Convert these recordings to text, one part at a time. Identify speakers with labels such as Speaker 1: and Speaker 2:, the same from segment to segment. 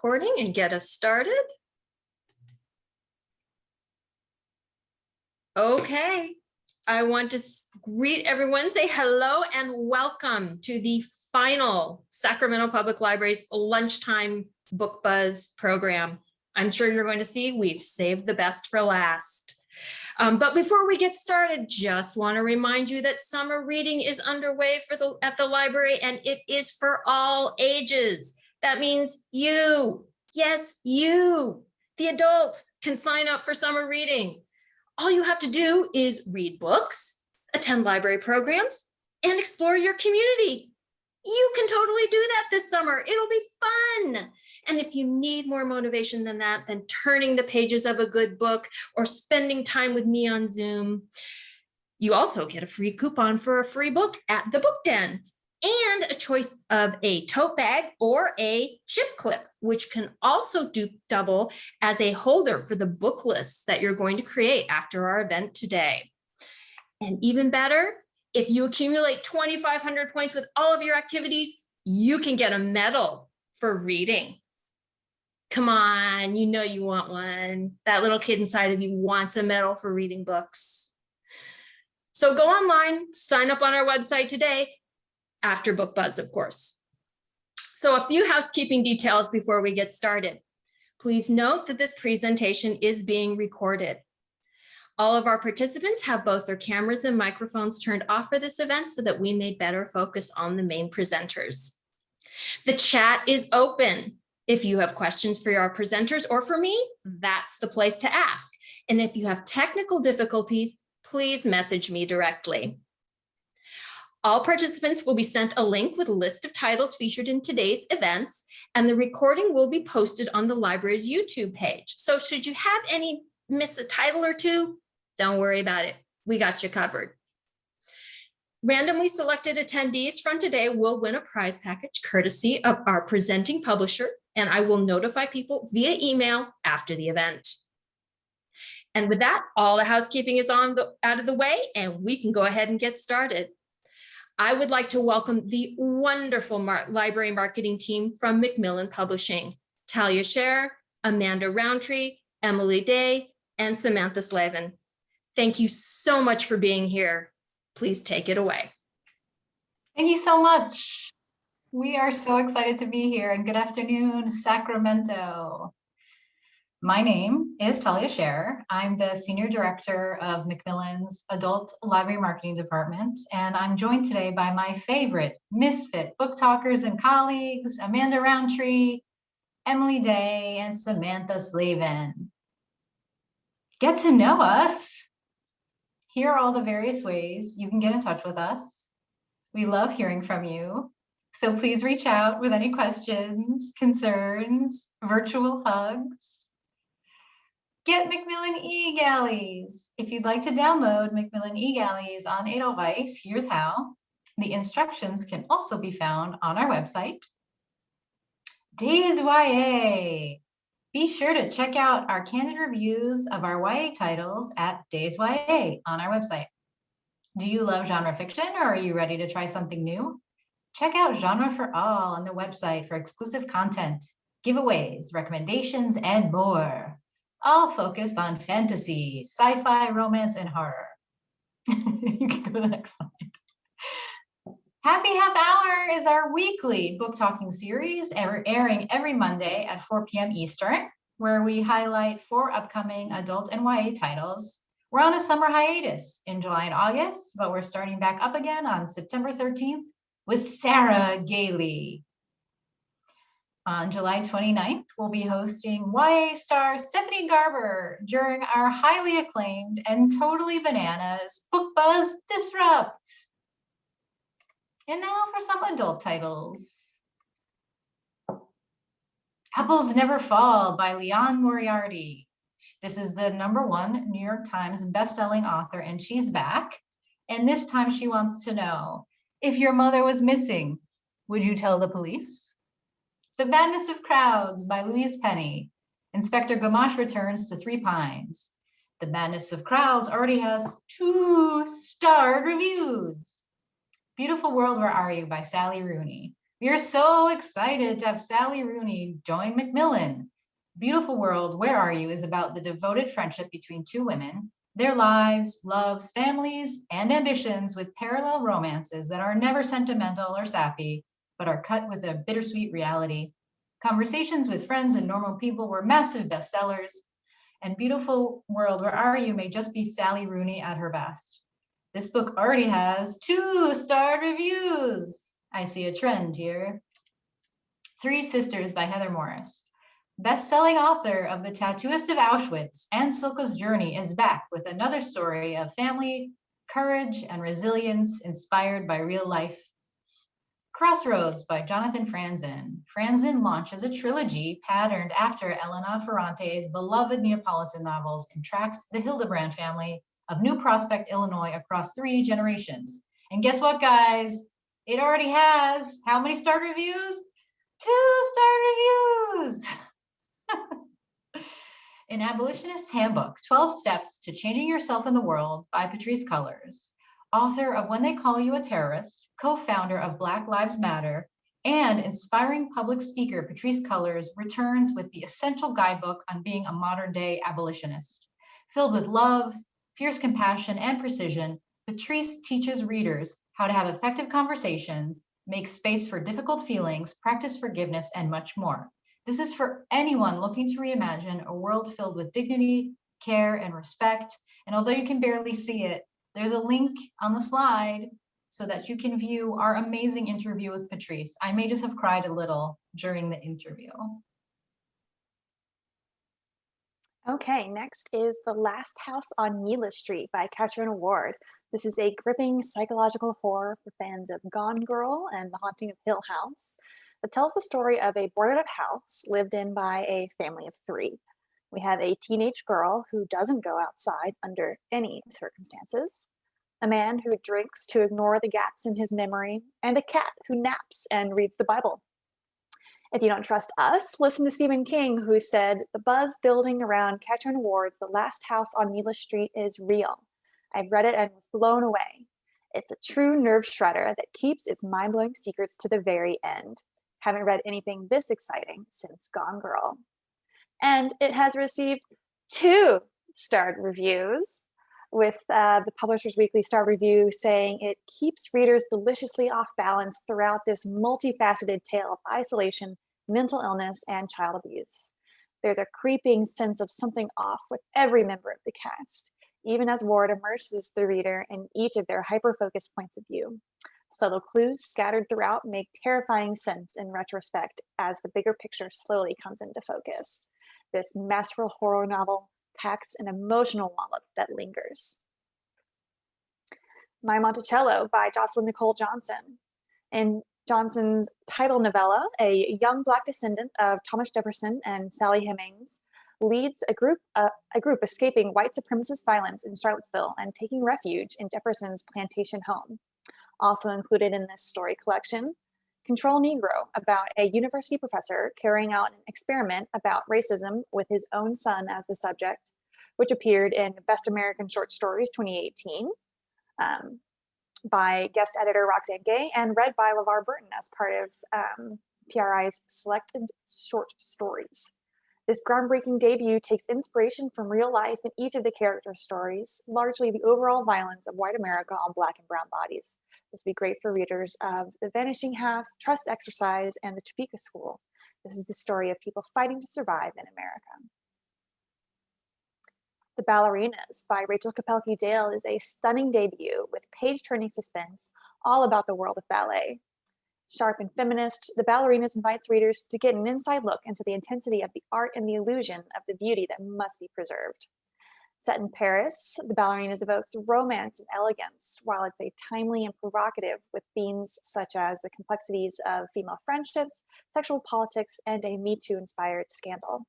Speaker 1: recording and get us started. Okay, I want to greet everyone, say hello and welcome to the final Sacramento Public Library's Lunchtime Book Buzz program. I'm sure you're going to see we've saved the best for last. But before we get started, just want to remind you that summer reading is underway at the library, and it is for all ages. That means you, yes, you, the adult, can sign up for summer reading. All you have to do is read books, attend library programs, and explore your community. You can totally do that this summer. It'll be fun. And if you need more motivation than that, then turning the pages of a good book or spending time with me on Zoom, you also get a free coupon for a free book at the Book Den and a choice of a tote bag or a chip clip, which can also double as a holder for the book lists that you're going to create after our event today. And even better, if you accumulate 2,500 points with all of your activities, you can get a medal for reading. Come on, you know you want one. That little kid inside of you wants a medal for reading books. So go online, sign up on our website today, after Book Buzz, of course. So a few housekeeping details before we get started. Please note that this presentation is being recorded. All of our participants have both their cameras and microphones turned off for this event so that we may better focus on the main presenters. The chat is open. If you have questions for our presenters or for me, that's the place to ask. And if you have technical difficulties, please message me directly. All participants will be sent a link with a list of titles featured in today's events, and the recording will be posted on the library's YouTube page. So should you have miss a title or two, don't worry about it. We got you covered. Randomly selected attendees from today will win a prize package courtesy of our presenting publisher, and I will notify people via email after the event. And with that, all the housekeeping is out of the way, and we can go ahead and get started. I would like to welcome the wonderful library marketing team from Macmillan Publishing, Talia Scher, Amanda Roundtree, Emily Day, and Samantha Slavin. Thank you so much for being here. Please take it away.
Speaker 2: Thank you so much. We are so excited to be here, and good afternoon, Sacramento. My name is Talia Scher. I'm the Senior Director of Macmillan's Adult Library Marketing Department, and I'm joined today by my favorite misfit book talkers and colleagues, Amanda Roundtree, Emily Day, and Samantha Slavin. Get to know us. Here are all the various ways you can get in touch with us. We love hearing from you, so please reach out with any questions, concerns, virtual hugs. Get Macmillan eGalleys. If you'd like to download Macmillan eGalleys on Edelweiss, here's how. The instructions can also be found on our website. Days YA. Be sure to check out our candid reviews of our YA titles at Days YA on our website. Do you love genre fiction, or are you ready to try something new? Check out Genre for All on the website for exclusive content, giveaways, recommendations, and more. All focused on fantasy, sci-fi, romance, and horror. You can go to the next slide. Happy Half Hour is our weekly book talking series, airing every Monday at 4 p.m. Eastern, where we highlight 4 upcoming adult and YA titles. We're on a summer hiatus in July and August, but we're starting back up again on September 13th with Sarah Gailey. On July 29th, we'll be hosting YA star Stephanie Garber during our highly acclaimed and totally bananas Book Buzz Disrupt. And now for some adult titles. Apples Never Fall by Leon Moriarty. This is the #1 New York Times bestselling author, and she's back. And this time she wants to know, if your mother was missing, would you tell the police? The Madness of Crowds by Louise Penny. Inspector Gamache returns to Three Pines. The Madness of Crowds already has 2-star reviews. Beautiful World, Where Are You by Sally Rooney. We are so excited to have Sally Rooney join Macmillan. Beautiful World, Where Are You is about the devoted friendship between two women, their lives, loves, families, and ambitions with parallel romances that are never sentimental or sappy, but are cut with a bittersweet reality. Conversations with Friends and Normal People were massive bestsellers, and Beautiful World, Where Are You may just be Sally Rooney at her best. This book already has 2-star reviews. I see a trend here. Three Sisters by Heather Morris. Best-selling author of The Tattooist of Auschwitz and Silka's Journey is back with another story of family, courage, and resilience inspired by real life. Crossroads by Jonathan Franzen. Franzen launches a trilogy patterned after Elena Ferrante's beloved Neapolitan novels and tracks the Hildebrand family of New Prospect, Illinois across 3 generations. And guess what, guys? It already has how many star reviews? 2-star reviews. An Abolitionist Handbook, 12 Steps to Changing Yourself in the World by Patrisse Cullors, author of When They Call You a Terrorist, co-founder of Black Lives Matter, and inspiring public speaker Patrisse Cullors returns with the essential guidebook on being a modern-day abolitionist. Filled with love, fierce compassion, and precision, Patrisse teaches readers how to have effective conversations, make space for difficult feelings, practice forgiveness, and much more. This is for anyone looking to reimagine a world filled with dignity, care, and respect. And although you can barely see it, there's a link on the slide so that you can view our amazing interview with Patrisse. I may just have cried a little during the interview.
Speaker 3: Okay, next is The Last House on Mila Street by Katrin Ward. This is a gripping psychological horror for fans of Gone Girl and The Haunting of Hill House. It tells the story of a boarded up house lived in by a family of 3. We have a teenage girl who doesn't go outside under any circumstances, a man who drinks to ignore the gaps in his memory, and a cat who naps and reads the Bible. If you don't trust us, listen to Stephen King, who said, "The buzz building around Katrin Ward's The Last House on Mila Street is real. I've read it and was blown away. It's a true nerve shredder that keeps its mind-blowing secrets to the very end. Haven't read anything this exciting since Gone Girl." And it has received 2-star reviews, with the Publisher's Weekly Star Review saying it keeps readers deliciously off balance throughout this multifaceted tale of isolation, mental illness, and child abuse. There's a creeping sense of something off with every member of the cast, even as Ward immerses the reader in each of their hyper-focused points of view. Subtle clues scattered throughout make terrifying sense in retrospect as the bigger picture slowly comes into focus. This masterful horror novel packs an emotional wallop that lingers. My Monticello by Jocelyn Nicole Johnson. In Johnson's title novella, a young Black descendant of Thomas Jefferson and Sally Hemings leads a group escaping white supremacist violence in Charlottesville and taking refuge in Jefferson's plantation home. Also included in this story collection, Control Negro, about a university professor carrying out an experiment about racism with his own son as the subject, which appeared in Best American Short Stories 2018 by guest editor Roxanne Gay and read by LeVar Burton as part of PRI's Selected Short Stories. This groundbreaking debut takes inspiration from real life in each of the character stories, largely the overall violence of white America on Black and brown bodies. This would be great for readers of The Vanishing Half, Trust Exercise, and The Topeka School. This is the story of people fighting to survive in America. The Ballerinas by Rachel Kapelke Dale is a stunning debut with page-turning suspense, all about the world of ballet. Sharp and feminist, The Ballerinas invites readers to get an inside look into the intensity of the art and the illusion of the beauty that must be preserved. Set in Paris, The Ballerinas evokes romance and elegance, while it's a timely and provocative with themes such as the complexities of female friendships, sexual politics, and a Me Too-inspired scandal.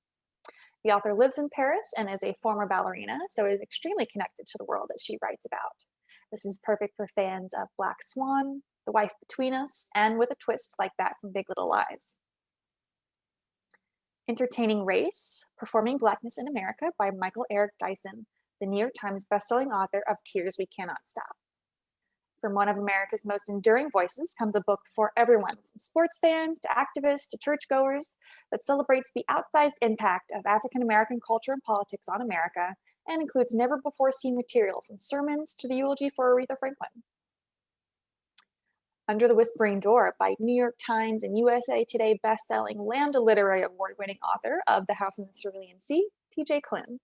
Speaker 3: The author lives in Paris and is a former ballerina, so is extremely connected to the world that she writes about. This is perfect for fans of Black Swan, The Wife Between Us, and with a twist like that from Big Little Lies. Entertaining Race, Performing Blackness in America by Michael Eric Dyson, the New York Times bestselling author of Tears We Cannot Stop. From one of America's most enduring voices comes a book for everyone, from sports fans to activists to churchgoers, that celebrates the outsized impact of African-American culture and politics on America and includes never-before-seen material from sermons to the eulogy for Aretha Franklin. Under the Whispering Door by New York Times and USA Today best-selling Lambda Literary Award-winning author of The House in the Cerulean Sea, T.J. Klune.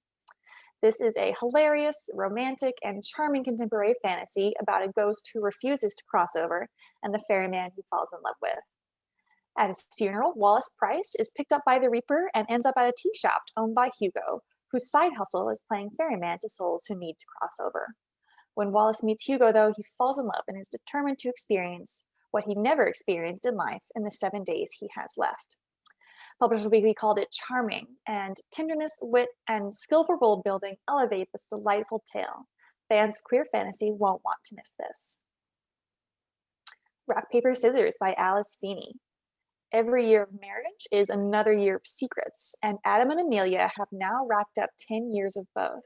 Speaker 3: This is a hilarious, romantic, and charming contemporary fantasy about a ghost who refuses to cross over and the ferryman he falls in love with. At his funeral, Wallace Price is picked up by the Reaper and ends up at a tea shop owned by Hugo, whose side hustle is playing ferryman to souls who need to cross over. When Wallace meets Hugo, though, he falls in love and is determined to experience what he never experienced in life in the 7 days he has left. Publishers Weekly called it charming, and tenderness, wit, and skillful world building elevate this delightful tale. Fans of queer fantasy won't want to miss this. Rock, Paper, Scissors by Alice Feeney. Every year of marriage is another year of secrets, and Adam and Amelia have now racked up 10 years of both.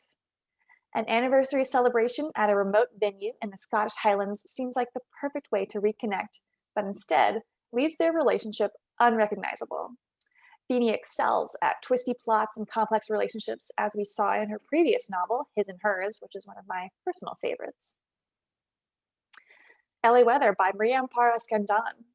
Speaker 3: An anniversary celebration at a remote venue in the Scottish Highlands seems like the perfect way to reconnect, but instead leaves their relationship unrecognizable. Feeney excels at twisty plots and complex relationships, as we saw in her previous novel, His and Hers, which is one of my personal favorites. Ellie Weather by Maria Amparo Escandon.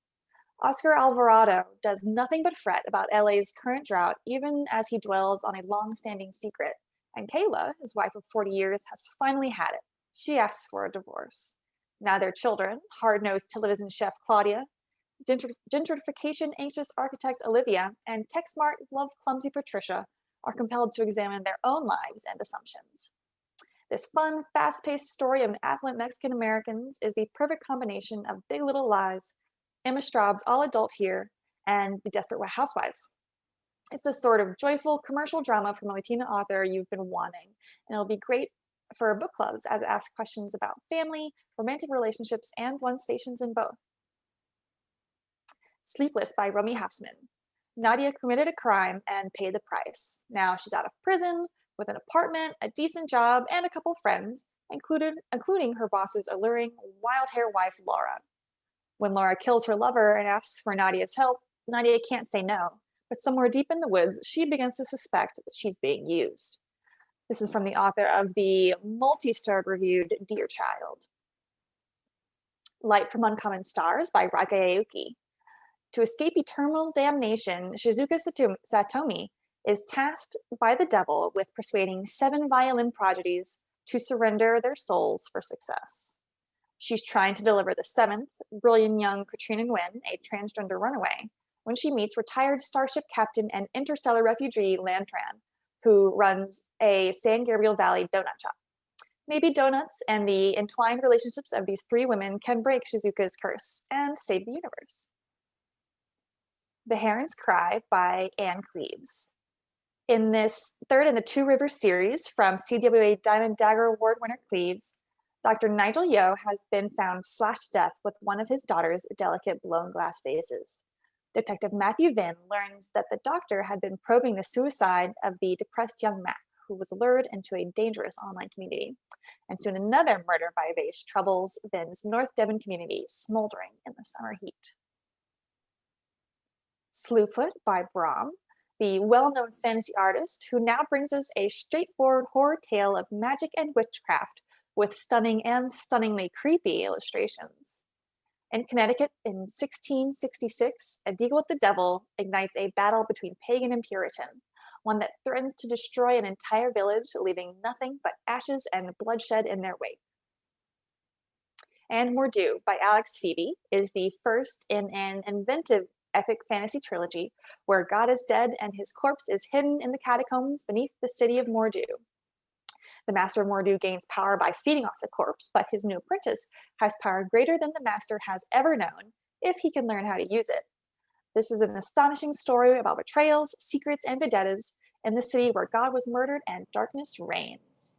Speaker 3: Oscar Alvarado does nothing but fret about LA's current drought, even as he dwells on a long-standing secret. And Kayla, his wife of 40 years, has finally had it. She asks for a divorce. Now their children, hard-nosed television chef Claudia, gentrification-anxious architect Olivia, and tech-smart, love-clumsy Patricia are compelled to examine their own lives and assumptions. This fun, fast-paced story of affluent Mexican Americans is the perfect combination of Big Little Lies, Emma Straub's All Adult Here, and The Desperate Housewives. It's the sort of joyful commercial drama from a Latina author you've been wanting, and it'll be great for book clubs as it asks questions about family, romantic relationships, and one's stations in both. Sleepless by Romy Hassman. Nadia committed a crime and paid the price. Now she's out of prison with an apartment, a decent job, and a couple friends, including her boss's alluring wild-hair wife, Laura. When Laura kills her lover and asks for Nadia's help, Nadia can't say no, but somewhere deep in the woods, she begins to suspect that she's being used. This is from the author of the multi-starred reviewed Dear Child. Light from Uncommon Stars by Raga Aoki. To escape eternal damnation, Shizuka Satomi is tasked by the devil with persuading 7 violin prodigies to surrender their souls for success. She's trying to deliver the 7th, brilliant young Katrina Nguyen, a transgender runaway, when she meets retired Starship captain and interstellar refugee Lantran, who runs a San Gabriel Valley donut shop. Maybe donuts and the entwined relationships of these 3 women can break Shizuka's curse and save the universe. The Herons Cry by Anne Cleves. In this third in the Two Rivers series from CWA Diamond Dagger Award winner Cleves, Dr. Nigel Yeo has been found slashed to death with one of his daughter's delicate blown glass vases. Detective Matthew Vinn learns that the doctor had been probing the suicide of the depressed young Mac, who was lured into a dangerous online community. And soon another murder by vase troubles Vinn's North Devon community, smoldering in the summer heat. Slooflet by Brahm, the well-known fantasy artist who now brings us a straightforward horror tale of magic and witchcraft with stunning and stunningly creepy illustrations. In Connecticut in 1666, a deal with the devil ignites a battle between pagan and Puritan, one that threatens to destroy an entire village, leaving nothing but ashes and bloodshed in their wake. And Mordu by Alex Phoebe is the first in an inventive epic fantasy trilogy where God is dead and his corpse is hidden in the catacombs beneath the city of Mordu. The master of Mordu gains power by feeding off the corpse, but his new apprentice has power greater than the master has ever known if he can learn how to use it. This is an astonishing story about betrayals, secrets, and vendettas in the city where God was murdered and darkness reigns.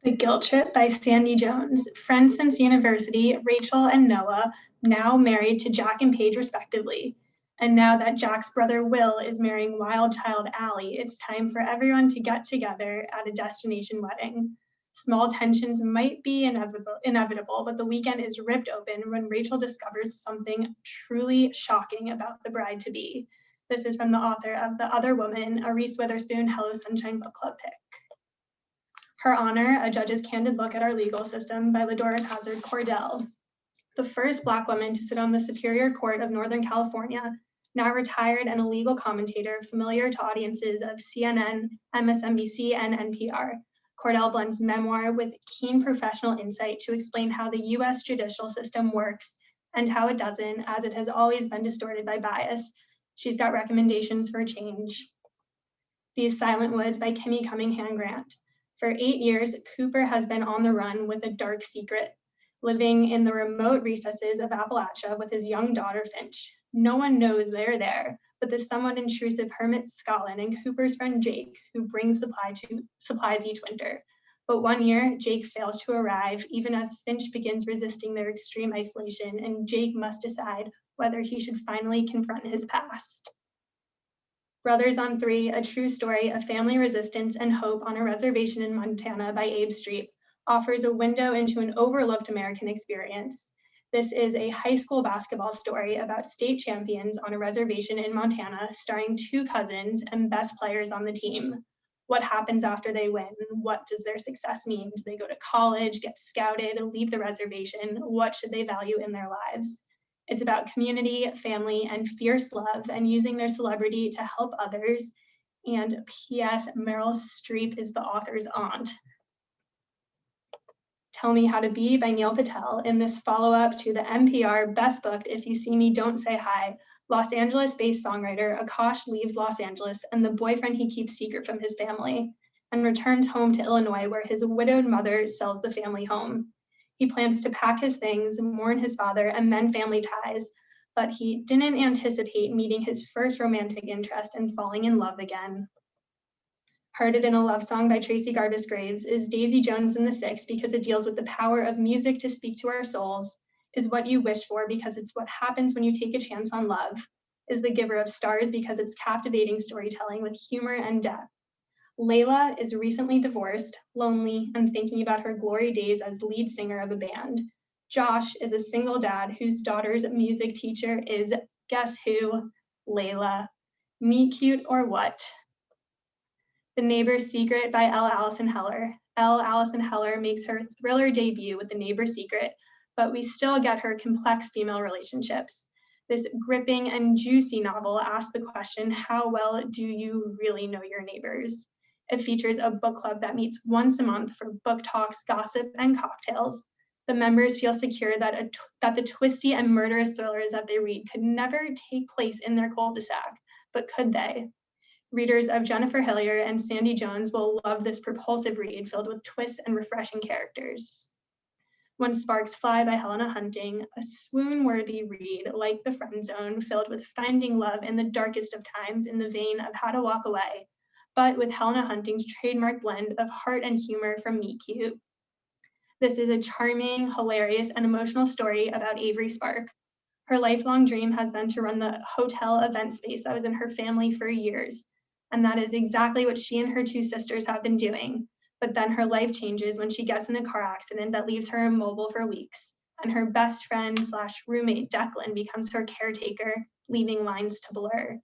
Speaker 4: The Guilt Trip by Sandy Jones. Friends since university, Rachel and Noah, now married to Jack and Paige respectively. And now that Jack's brother Will is marrying wild child Allie, it's time for everyone to get together at a destination wedding. Small tensions might be inevitable, but the weekend is ripped open when Rachel discovers something truly shocking about the bride-to-be. This is from the author of The Other Woman, a Reese Witherspoon Hello Sunshine Book Club pick. Her Honor, A Judge's Candid Look at Our Legal System by Ladora Hazard Cordell. The first Black woman to sit on the Superior Court of Northern California, now retired and a legal commentator familiar to audiences of CNN, MSNBC, and NPR. Cordell blends memoir with keen professional insight to explain how the US judicial system works and how it doesn't, as it has always been distorted by bias. She's got recommendations for change. These Silent Woods by Kimmy Cunningham Grant. For 8 years, Cooper has been on the run with a dark secret, living in the remote recesses of Appalachia with his young daughter, Finch. No one knows they're there, but the somewhat intrusive hermit Scollin and Cooper's friend Jake, who brings supplies each winter. But one year, Jake fails to arrive, even as Finch begins resisting their extreme isolation, and Jake must decide whether he should finally confront his past. Brothers on Three, a true story of family resistance and hope on a reservation in Montana by Abe Streep, offers a window into an overlooked American experience. This is a high school basketball story about state champions on a reservation in Montana, starring 2 cousins and best players on the team. What happens after they win? What does their success mean? Do they go to college, get scouted, leave the reservation? What should they value in their lives? It's about community, family, and fierce love, and using their celebrity to help others. And P.S. Meryl Streep is the author's aunt. Tell Me How to Be by Neil Patel in this follow-up to the NPR Best Booked If You See Me Don't Say Hi. Los Angeles-based songwriter Akash leaves Los Angeles and the boyfriend he keeps secret from his family and returns home to Illinois, where his widowed mother sells the family home. He plans to pack his things, mourn his father, and mend family ties, but he didn't anticipate meeting his first romantic interest and falling in love again. Hearted in a Love Song by Tracy Garbus Graves is Daisy Jones and the Six because it deals with the power of music to speak to our souls, is What You Wish For because it's what happens when you take a chance on love, is The Giver of Stars because it's captivating storytelling with humor and depth. Layla is recently divorced, lonely, and thinking about her glory days as lead singer of a band. Josh is a single dad whose daughter's music teacher is, guess who? Layla. Me cute or what? The Neighbor's Secret by L. Allison Heller. L. Allison Heller makes her thriller debut with The Neighbor's Secret, but we still get her complex female relationships. This gripping and juicy novel asks the question, how well do you really know your neighbors? It features a book club that meets once a month for book talks, gossip, and cocktails. The members feel secure that the twisty and murderous thrillers that they read could never take place in their cul-de-sac, but could they? Readers of Jennifer Hillier and Sandy Jones will love this propulsive read filled with twists and refreshing characters. When Sparks Fly by Helena Hunting, a swoon-worthy read like The Friend Zone, filled with finding love in the darkest of times in the vein of How to Walk Away, but with Helena Hunting's trademark blend of heart and humor from Meet Cute. This is a charming, hilarious, and emotional story about Avery Spark. Her lifelong dream has been to run the hotel event space that was in her family for years, and that is exactly what she and her 2 sisters have been doing. But then her life changes when she gets in a car accident that leaves her immobile for weeks, and her best friend / roommate Declan becomes her caretaker, leaving lines to blur.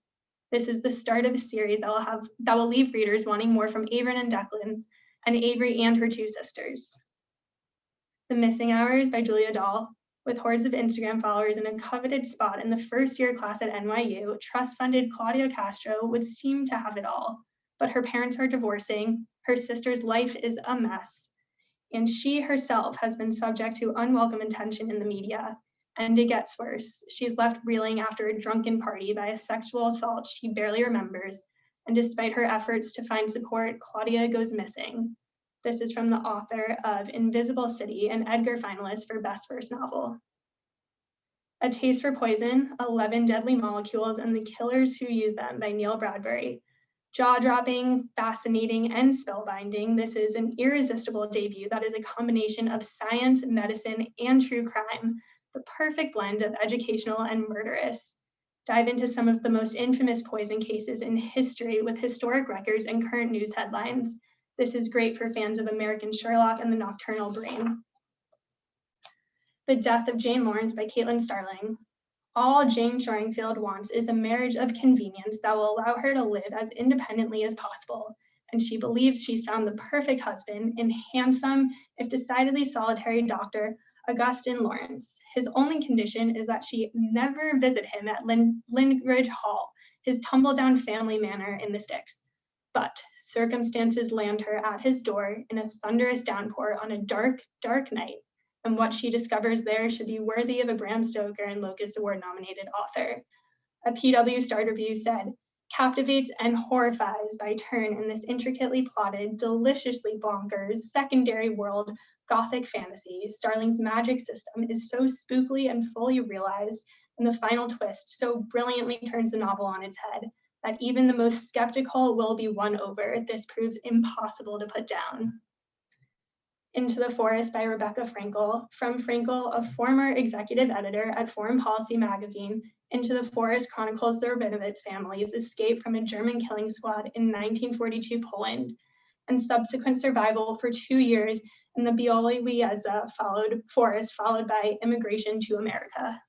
Speaker 4: This is the start of a series that will leave readers wanting more from Avery and Declan, and Avery and her 2 sisters. The Missing Hours by Julia Dahl. With hordes of Instagram followers and a coveted spot in the first-year class at NYU, trust-funded Claudia Castro would seem to have it all. But her parents are divorcing, her sister's life is a mess, and she herself has been subject to unwelcome attention in the media. And it gets worse. She's left reeling after a drunken party by a sexual assault she barely remembers, and despite her efforts to find support, Claudia goes missing. This is from the author of Invisible City, an Edgar finalist for Best First Novel. A Taste for Poison, 11 Deadly Molecules and the Killers Who Use Them by Neil Bradbury. Jaw-dropping, fascinating, and spellbinding, this is an irresistible debut that is a combination of science, medicine, and true crime, the perfect blend of educational and murderous. Dive into some of the most infamous poison cases in history with historic records and current news headlines. This is great for fans of American Sherlock and the Nocturnal Brain. The Death of Jane Lawrence by Caitlin Starling. All Jane Shoringfield wants is a marriage of convenience that will allow her to live as independently as possible, and she believes she's found the perfect husband in handsome, if decidedly solitary Dr. Augustine Lawrence. His only condition is that she never visit him at Lindridge Hall, his tumble-down family manor in the sticks. But circumstances land her at his door in a thunderous downpour on a dark, dark night, and what she discovers there should be worthy of a Bram Stoker and Locust Award-nominated author. A PW Start review said, captivates and horrifies by turn in this intricately plotted, deliciously bonkers, secondary world Gothic fantasy. Starling's magic system is so spookily and fully realized, and the final twist so brilliantly turns the novel on its head, that even the most skeptical will be won over. This proves impossible to put down. Into the Forest by Rebecca Frankel. From Frankel, a former executive editor at Foreign Policy magazine, Into the Forest chronicles the Rabinowitz family's escape from a German killing squad in 1942 Poland, and subsequent survival for 2 years in the Białowieża forest, followed by immigration to America.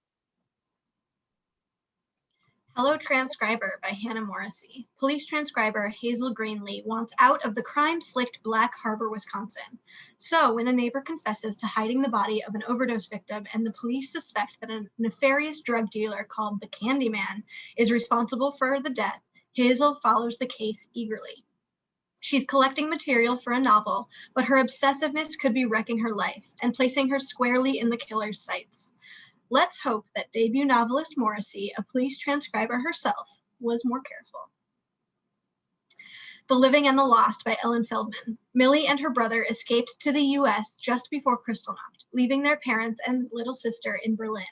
Speaker 5: Hello Transcriber by Hannah Morrissey. Police transcriber Hazel Greenlee wants out of the crime-slicked Black Harbor, Wisconsin. So when a neighbor confesses to hiding the body of an overdose victim and the police suspect that a nefarious drug dealer called the Candyman is responsible for the death, Hazel follows the case eagerly. She's collecting material for a novel, but her obsessiveness could be wrecking her life and placing her squarely in the killer's sights. Let's hope that debut novelist Morrissey, a police transcriber herself, was more careful. The Living and the Lost by Ellen Feldman. Millie and her brother escaped to the US just before Kristallnacht, leaving their parents and little sister in Berlin.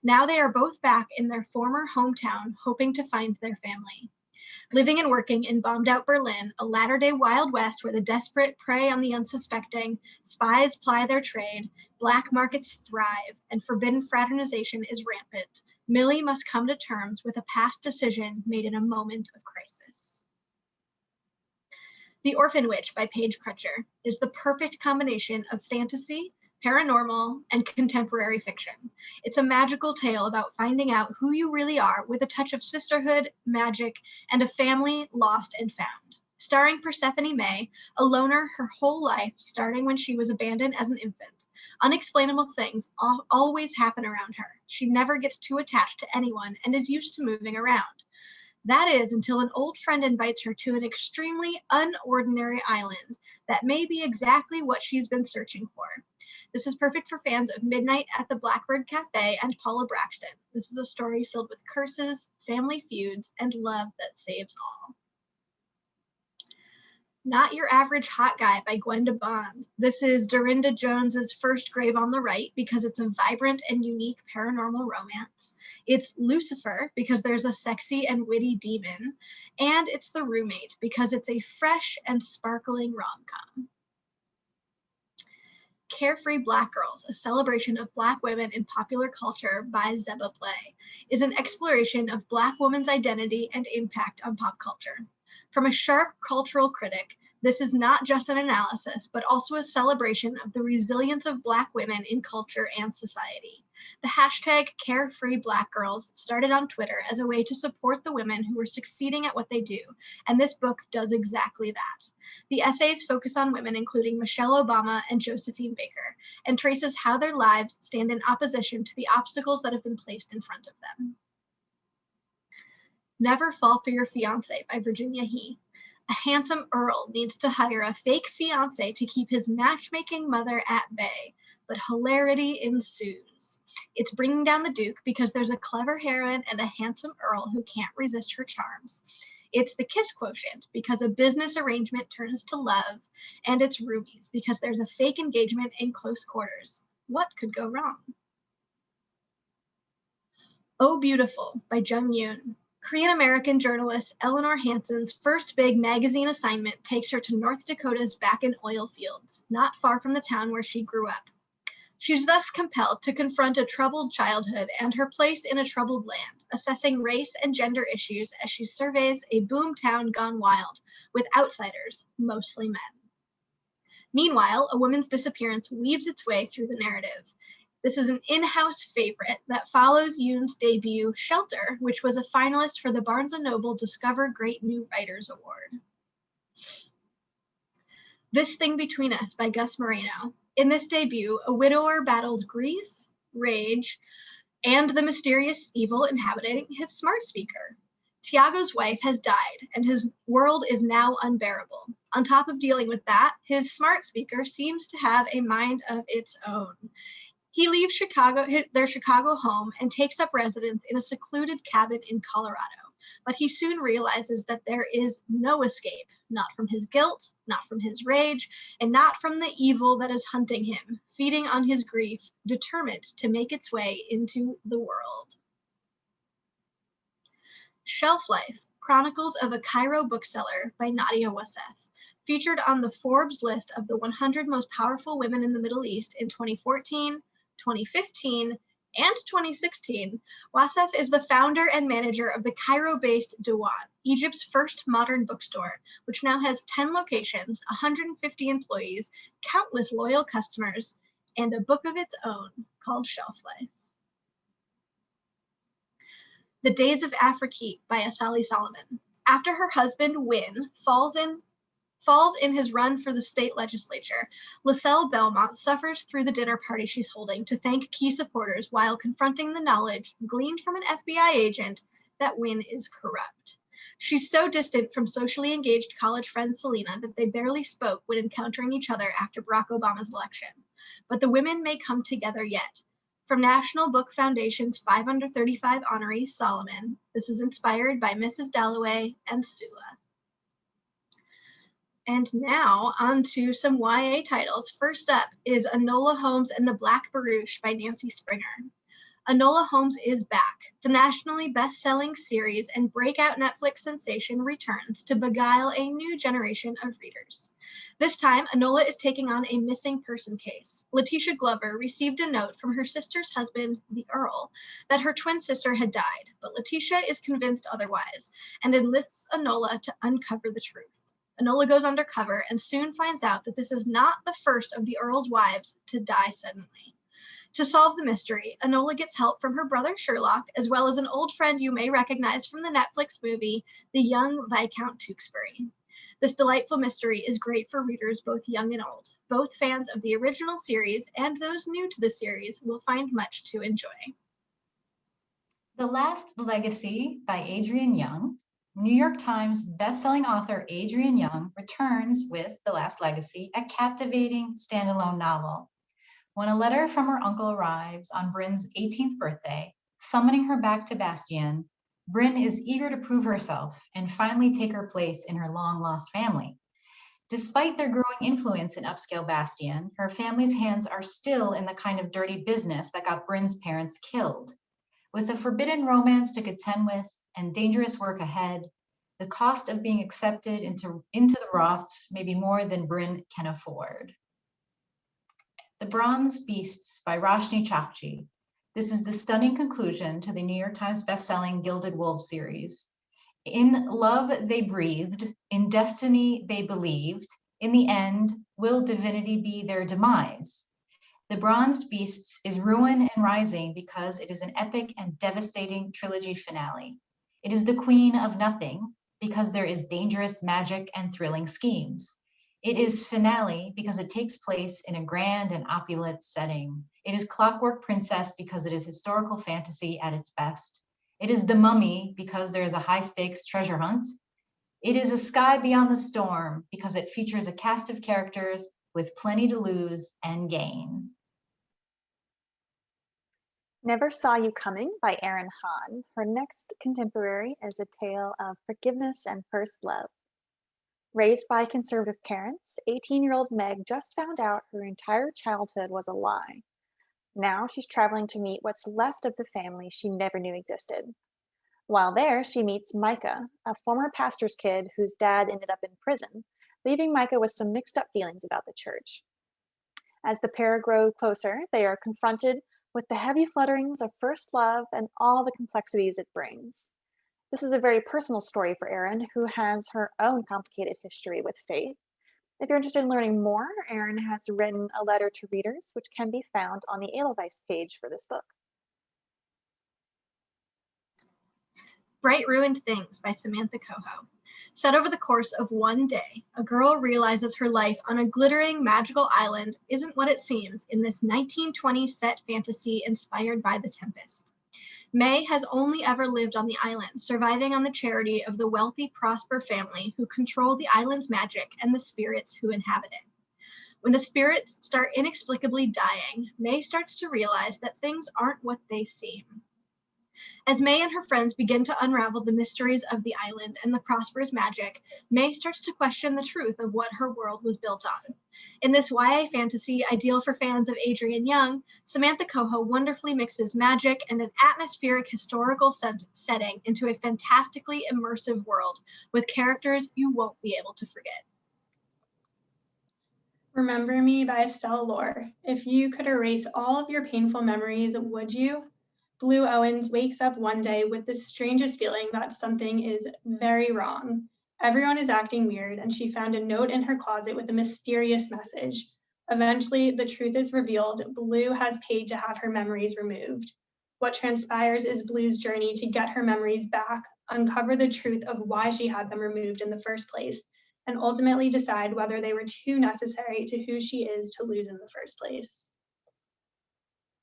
Speaker 5: Now they are both back in their former hometown, hoping to find their family. Living and working in bombed-out Berlin, a latter-day Wild West where the desperate prey on the unsuspecting, spies ply their trade, black markets thrive, and forbidden fraternization is rampant, Millie must come to terms with a past decision made in a moment of crisis. The Orphan Witch by Paige Crutcher is the perfect combination of fantasy, paranormal, and contemporary fiction. It's a magical tale about finding out who you really are with a touch of sisterhood, magic, and a family lost and found. Starring Persephone May, a loner her whole life, starting when she was abandoned as an infant. Unexplainable things always happen around her. She never gets too attached to anyone and is used to moving around. That is until an old friend invites her to an extremely unordinary island that may be exactly what she's been searching for. This is perfect for fans of Midnight at the Blackbird Cafe and Paula Braxton. This is a story filled with curses, family feuds, and love that saves all. Not Your Average Hot Guy by Gwenda Bond. This is Dorinda Jones's first Grave on the Right because it's a vibrant and unique paranormal romance. It's Lucifer because there's a sexy and witty demon. And it's The Roommate because it's a fresh and sparkling rom-com. Carefree Black Girls, a celebration of Black women in popular culture by Zeba Play, is an exploration of Black women's identity and impact on pop culture. From a sharp cultural critic, this is not just an analysis, but also a celebration of the resilience of Black women in culture and society. The hashtag Carefree Black Girls started on Twitter as a way to support the women who were succeeding at what they do, and this book does exactly that. The essays focus on women including Michelle Obama and Josephine Baker, and traces how their lives stand in opposition to the obstacles that have been placed in front of them. Never Fall for Your Fiance by Virginia He. A handsome earl needs to hire a fake fiance to keep his matchmaking mother at bay, but hilarity ensues. It's bringing down the Duke because there's a clever heroine and a handsome earl who can't resist her charms. It's the kiss quotient because a business arrangement turns to love, and it's roomies because there's a fake engagement in close quarters. What could go wrong? Oh Beautiful by Jung Yoon. Korean-American journalist Eleanor Hansen's first big magazine assignment takes her to North Dakota's back-in oil fields, not far from the town where she grew up. She's thus compelled to confront a troubled childhood and her place in a troubled land, assessing race and gender issues as she surveys a boom town gone wild, with outsiders, mostly men. Meanwhile, a woman's disappearance weaves its way through the narrative. This is an in-house favorite that follows Yoon's debut, Shelter, which was a finalist for the Barnes & Noble Discover Great New Writers Award. This Thing Between Us by Gus Moreno. In this debut, a widower battles grief, rage, and the mysterious evil inhabiting his smart speaker. Tiago's wife has died, and his world is now unbearable. On top of dealing with that, his smart speaker seems to have a mind of its own. He leaves their Chicago home and takes up residence in a secluded cabin in Colorado. But he soon realizes that there is no escape, not from his guilt, not from his rage, and not from the evil that is hunting him, feeding on his grief, determined to make its way into the world. Shelf Life, Chronicles of a Cairo Bookseller by Nadia Wassef. Featured on the Forbes list of the 100 most powerful women in the Middle East in 2014, 2015, and 2016, Wassef is the founder and manager of the Cairo-based Diwan, Egypt's first modern bookstore, which now has 10 locations, 150 employees, countless loyal customers, and a book of its own called Shelf Life. The Days of Afrique by Asali Solomon. After her husband, Wynne, falls in his run for the state legislature, Lacelle Belmont suffers through the dinner party she's holding to thank key supporters while confronting the knowledge gleaned from an FBI agent that Wynne is corrupt. She's so distant from socially engaged college friend Selena that they barely spoke when encountering each other after Barack Obama's election. But the women may come together yet. From National Book Foundation's 5 Under 35 honoree Solomon, this is inspired by Mrs. Dalloway and Sula. And now on to some YA titles. First up is Enola Holmes and the Black Barouche by Nancy Springer. Enola Holmes is back. The nationally best-selling series and breakout Netflix sensation returns to beguile a new generation of readers. This time, Enola is taking on a missing person case. Letitia Glover received a note from her sister's husband, the Earl, that her twin sister had died, but Letitia is convinced otherwise and enlists Enola to uncover the truth. Enola goes undercover and soon finds out that this is not the first of the Earl's wives to die suddenly. To solve the mystery, Enola gets help from her brother Sherlock, as well as an old friend you may recognize from the Netflix movie, the young Viscount Tewkesbury. This delightful mystery is great for readers both young and old. Both fans of the original series and those new to the series will find much to enjoy.
Speaker 2: The Last Legacy by Adrienne Young. New York Times bestselling author Adrienne Young returns with The Last Legacy, a captivating standalone novel. When a letter from her uncle arrives on Bryn's 18th birthday, summoning her back to Bastien, Bryn is eager to prove herself and finally take her place in her long-lost family. Despite their growing influence in upscale Bastien, her family's hands are still in the kind of dirty business that got Bryn's parents killed. With a forbidden romance to contend with and dangerous work ahead, the cost of being accepted into the Roths may be more than Bryn can afford. The Bronze Beasts by Roshni Chakchi. This is the stunning conclusion to the New York Times bestselling Gilded Wolves series. In love they breathed, in destiny they believed, in the end, will divinity be their demise? The Bronzed Beasts is ruin and rising because it is an epic and devastating trilogy finale. It is the queen of nothing because there is dangerous magic and thrilling schemes. It is finale because it takes place in a grand and opulent setting. It is Clockwork Princess because it is historical fantasy at its best. It is The Mummy because there is a high-stakes treasure hunt. It is A Sky Beyond the Storm because it features a cast of characters with plenty to lose and gain.
Speaker 3: Never Saw You Coming by Erin Hahn. Her next contemporary is a tale of forgiveness and first love. Raised by conservative parents, 18-year-old Meg just found out her entire childhood was a lie. Now she's traveling to meet what's left of the family she never knew existed. While there, she meets Micah, a former pastor's kid whose dad ended up in prison, leaving Micah with some mixed up feelings about the church. As the pair grow closer, they are confronted with the heavy flutterings of first love and all the complexities it brings. This is a very personal story for Erin, who has her own complicated history with faith. If you're interested in learning more, Erin has written a letter to readers, which can be found on the Edelweiss page for this book.
Speaker 5: Bright Ruined Things by Samantha Coho. Set over the course of one day, a girl realizes her life on a glittering magical island isn't what it seems in this 1920s set fantasy inspired by The Tempest. May has only ever lived on the island, surviving on the charity of the wealthy Prosper family who control the island's magic and the spirits who inhabit it. When the spirits start inexplicably dying, May starts to realize that things aren't what they seem. As May and her friends begin to unravel the mysteries of the island and the Prosper's magic, May starts to question the truth of what her world was built on. In this YA fantasy ideal for fans of Adrienne Young, Samantha Coho wonderfully mixes magic and an atmospheric historical setting into a fantastically immersive world with characters you won't be able to forget.
Speaker 4: Remember Me by Estelle Lore. If you could erase all of your painful memories, would you? Blue Owens wakes up one day with the strangest feeling that something is very wrong. Everyone is acting weird, and she found a note in her closet with a mysterious message. Eventually, the truth is revealed. Blue has paid to have her memories removed. What transpires is Blue's journey to get her memories back, uncover the truth of why she had them removed in the first place, and ultimately decide whether they were too necessary to who she is to lose in the first place.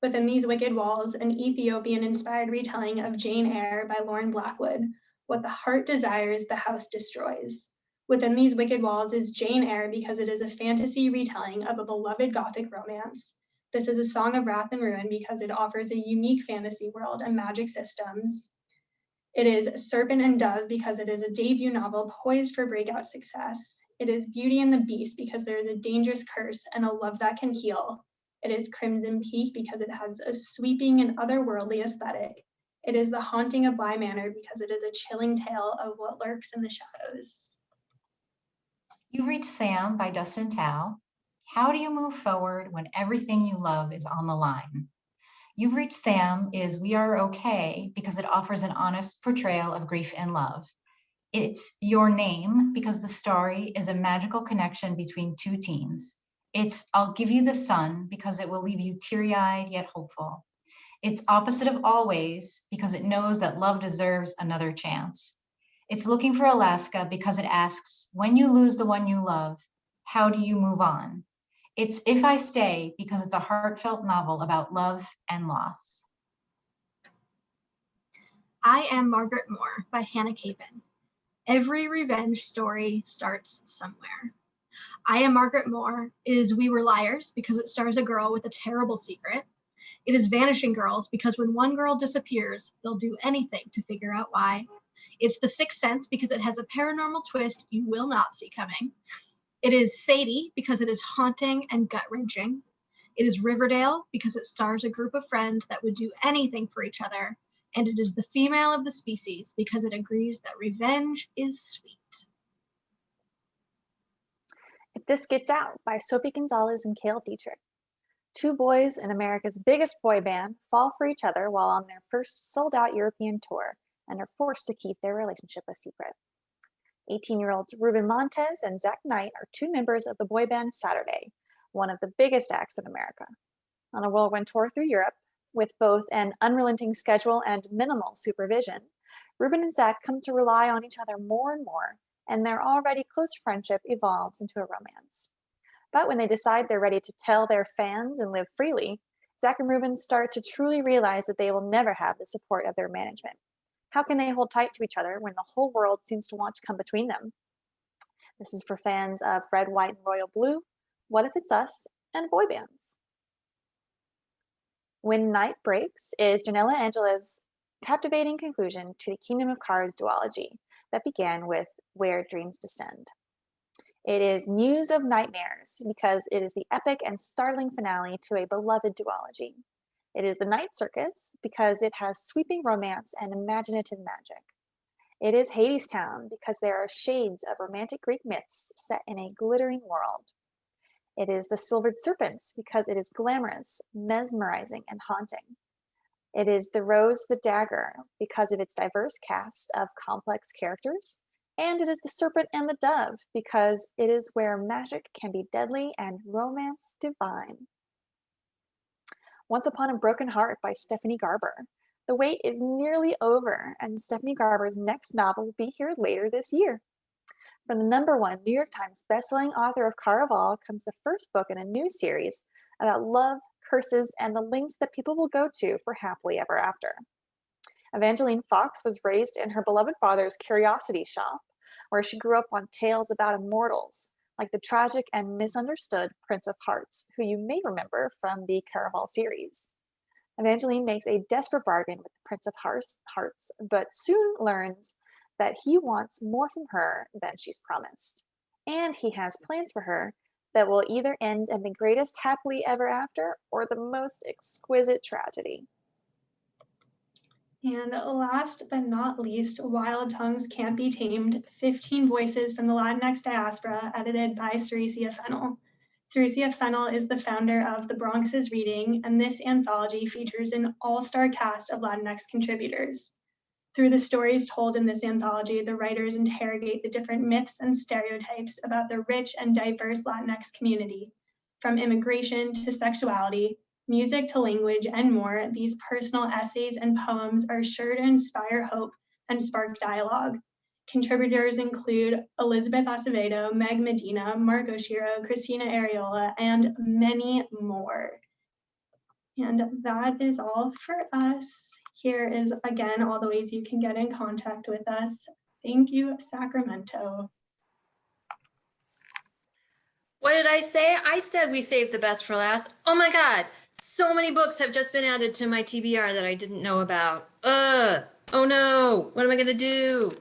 Speaker 4: Within These Wicked Walls, an Ethiopian-inspired retelling of Jane Eyre by Lauren Blackwood. What the heart desires, the house destroys. Within These Wicked Walls is Jane Eyre because it is a fantasy retelling of a beloved Gothic romance. This is a song of wrath and ruin because it offers a unique fantasy world and magic systems. It is Serpent and Dove because it is a debut novel poised for breakout success. It is Beauty and the Beast because there is a dangerous curse and a love that can heal. It is Crimson Peak because it has a sweeping and otherworldly aesthetic. It is The Haunting of Bly Manor because it is a chilling tale of what lurks in the shadows.
Speaker 2: You've reached Sam by Dustin Tao. How do you move forward when everything you love is on the line? You've Reached Sam is We Are Okay because it offers an honest portrayal of grief and love. It's Your Name because the story is a magical connection between two teens. It's I'll Give You the Sun because it will leave you teary-eyed yet hopeful. It's Opposite of Always because it knows that love deserves another chance. It's Looking for Alaska because it asks, when you lose the one you love, how do you move on? It's If I Stay because it's a heartfelt novel about love and loss.
Speaker 5: I Am Margaret Moore by Hannah Capin. Every revenge story starts somewhere. I Am Margaret Moore is We Were Liars because it stars a girl with a terrible secret. It is Vanishing Girls because when one girl disappears, they'll do anything to figure out why. It's The Sixth Sense because it has a paranormal twist you will not see coming. It is Sadie because it is haunting and gut-wrenching. It is Riverdale because it stars a group of friends that would do anything for each other. And it is The Female of the Species because it agrees that revenge is sweet.
Speaker 3: If This Gets Out by Sophie Gonzalez and Cale Dietrich. Two boys in America's biggest boy band fall for each other while on their first sold-out European tour and are forced to keep their relationship a secret. 18-year-olds Ruben Montez and Zach Knight are two members of the boy band Saturday, one of the biggest acts in America. On a whirlwind tour through Europe, with both an unrelenting schedule and minimal supervision, Ruben and Zach come to rely on each other more and more, and their already close friendship evolves into a romance. But when they decide they're ready to tell their fans and live freely, Zach and Ruben start to truly realize that they will never have the support of their management. How can they hold tight to each other when the whole world seems to want to come between them? This is for fans of Red, White, and Royal Blue, What If It's Us, and boy bands. When Night Breaks is Janella Angela's captivating conclusion to the Kingdom of Cards duology that began with Where Dreams Descend. It is Muse of Nightmares because it is the epic and startling finale to a beloved duology. It is The Night Circus because it has sweeping romance and imaginative magic. It is Hadestown because there are shades of romantic Greek myths set in a glittering world. It is The Silvered Serpents because it is glamorous, mesmerizing, and haunting. It is The Rose, the Dagger because of its diverse cast of complex characters, And it is the serpent and the dove, because it is where magic can be deadly and romance divine. Once Upon a Broken Heart by Stephanie Garber. The wait is nearly over, and Stephanie Garber's next novel will be here later this year. From the #1 New York Times bestselling author of Caraval comes the first book in a new series about love, curses, and the lengths that people will go to for happily ever after. Evangeline Fox was raised in her beloved father's curiosity shop, where she grew up on tales about immortals, like the tragic and misunderstood Prince of Hearts, who you may remember from the Caraval series. Evangeline makes a desperate bargain with the Prince of Hearts, but soon learns that he wants more from her than she's promised. And he has plans for her that will either end in the greatest happily ever after or the most exquisite tragedy.
Speaker 4: And last but not least, Wild Tongues Can't Be Tamed, 15 Voices from the Latinx Diaspora, edited by Ceresia Fennell. Ceresia Fennell is the founder of The Bronx is Reading, and this anthology features an all-star cast of Latinx contributors. Through the stories told in this anthology, the writers interrogate the different myths and stereotypes about the rich and diverse Latinx community. From immigration to sexuality, music to language, and more, these personal essays and poems are sure to inspire hope and spark dialogue. Contributors include Elizabeth Acevedo, Meg Medina, Mark Oshiro, Christina Ariola, and many more. And that is all for us. Here is, again, all the ways you can get in contact with us. Thank you, Sacramento.
Speaker 1: What did I say? I said we saved the best for last. Oh my God, so many books have just been added to my TBR that I didn't know about. Oh no, what am I gonna do?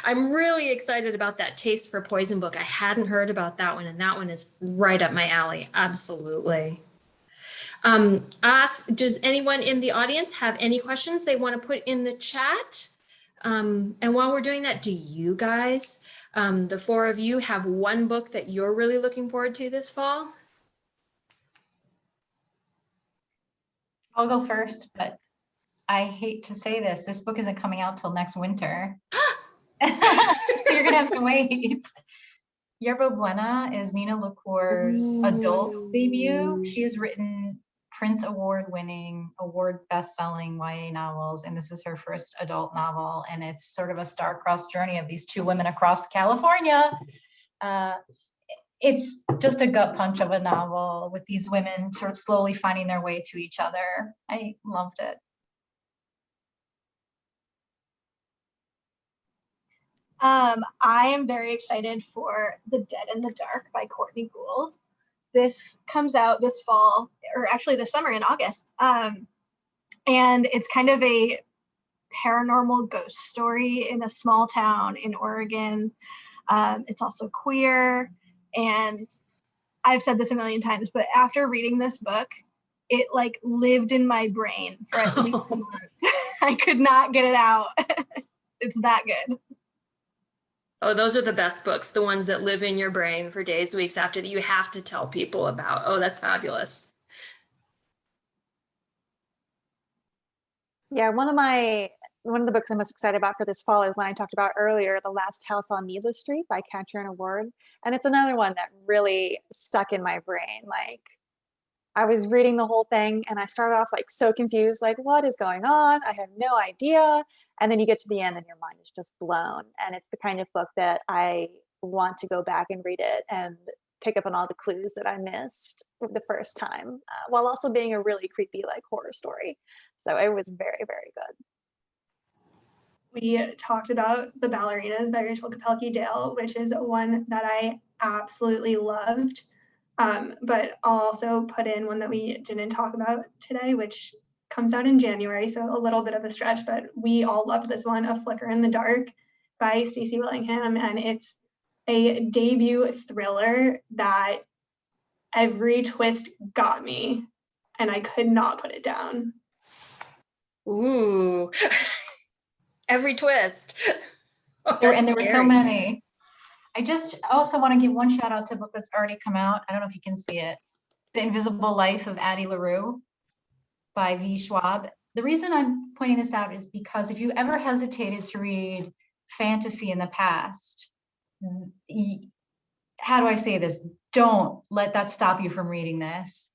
Speaker 1: I'm really excited about that Taste for Poison book. I hadn't heard about that one, and that one is right up my alley, absolutely. Does anyone in the audience have any questions they want to put in the chat? And while we're doing that, do you guys, the 4 of you, have one book that you're really looking forward to this fall?
Speaker 2: I'll go first, but I hate to say this. This book isn't coming out till next winter. You're gonna have to wait. Yerba Buena is Nina LaCour's adult debut. She has written Prince Award-winning, award best-selling YA novels, and this is her first adult novel, and it's sort of a star-crossed journey of these 2 women across California. It's just a gut punch of a novel with these women sort of slowly finding their way to each other. I loved it.
Speaker 5: I am very excited for The Dead in the Dark by Courtney Gould. This comes out this fall, or actually this summer in August. And it's kind of a paranormal ghost story in a small town in Oregon. It's also queer. And I've said this a million times, but after reading this book, it like lived in my brain for at least a month. I could not get it out. It's that good.
Speaker 1: Oh, those are the best books, the ones that live in your brain for days, weeks after, that you have to tell people about. Oh, that's fabulous.
Speaker 3: Yeah, one of the books I'm most excited about for this fall is one I talked about earlier, The Last House on Mila Street by Katrina Ward. And it's another one that really stuck in my brain. Like, I was reading the whole thing and I started off like so confused, like, what is going on? I have no idea. And then you get to the end and your mind is just blown. And it's the kind of book that I want to go back and read it and pick up on all the clues that I missed the first time, while also being a really creepy like horror story. So it was very, very good.
Speaker 4: We talked about The Ballerinas by Rachel Kapelke-Dale, which is one that I absolutely loved. But I'll also put in one that we didn't talk about today, which comes out in January, so a little bit of a stretch, but we all loved this one, A Flicker in the Dark by Stacey Willingham, and it's a debut thriller that every twist got me, and I could not put it down.
Speaker 1: Ooh, every twist. Oh,
Speaker 2: There were so many. I just also want to give one shout out to a book that's already come out. I don't know if you can see it. The Invisible Life of Addie LaRue by V. Schwab. The reason I'm pointing this out is because if you ever hesitated to read fantasy in the past, how do I say this? Don't let that stop you from reading this.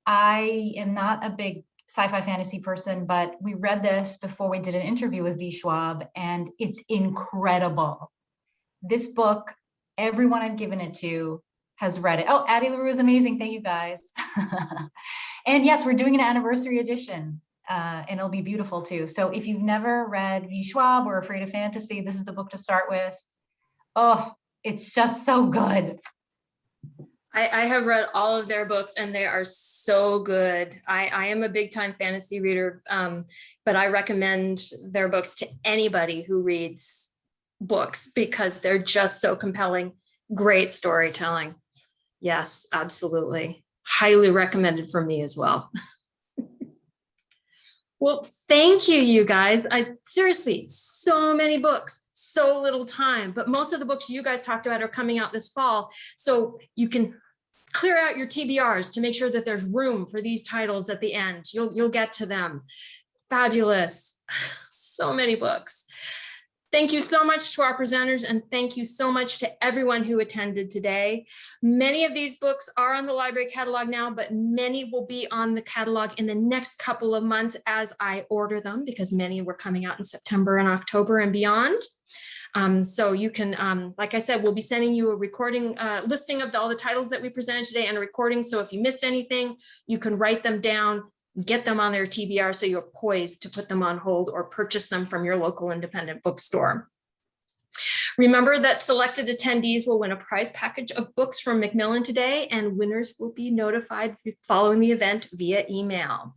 Speaker 2: I am not a big sci-fi fantasy person, but we read this before we did an interview with V. Schwab, and it's incredible. This book, everyone I've given it to has read it. Oh, Addie LaRue is amazing. Thank you guys. And yes, we're doing an anniversary edition, and it'll be beautiful too. So if you've never read V. Schwab or Afraid of Fantasy, this is the book to start with. Oh, it's just so good.
Speaker 1: I have read all of their books and they are so good. I am a big time fantasy reader, but I recommend their books to anybody who reads books because they're just so compelling. Great storytelling. Yes, absolutely. Highly recommended from me as well. Well, thank you, you guys. Seriously, so many books, so little time, but most of the books you guys talked about are coming out this fall. So you can clear out your TBRs to make sure that there's room for these titles at the end. You'll get to them. Fabulous. So many books. Thank you so much to our presenters, and thank you so much to everyone who attended today. Many of these books are on the library catalog now, but many will be on the catalog in the next couple of months as I order them, because many were coming out in September and October and beyond. So you can, like I said, we'll be sending you a recording listing of all the titles that we presented today and a recording. So if you missed anything, you can write them down, get them on their TBR so you're poised to put them on hold or purchase them from your local independent bookstore. Remember that selected attendees will win a prize package of books from Macmillan today, and winners will be notified following the event via email.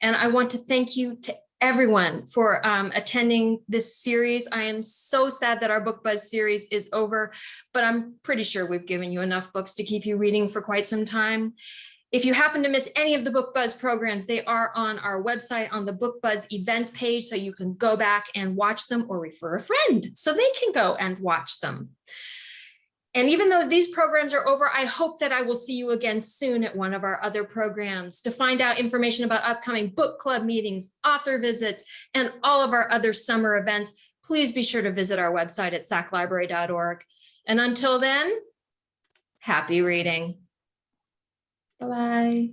Speaker 1: And I want to thank you to everyone for attending this series. I am so sad that our Book Buzz series is over, but I'm pretty sure we've given you enough books to keep you reading for quite some time. If you happen to miss any of the Book Buzz programs, they are on our website on the Book Buzz event page, so you can go back and watch them or refer a friend so they can go and watch them. And even though these programs are over, I hope that I will see you again soon at one of our other programs. To find out information about upcoming book club meetings, author visits, and all of our other summer events, please be sure to visit our website at saclibrary.org. And until then, happy reading. Bye-bye.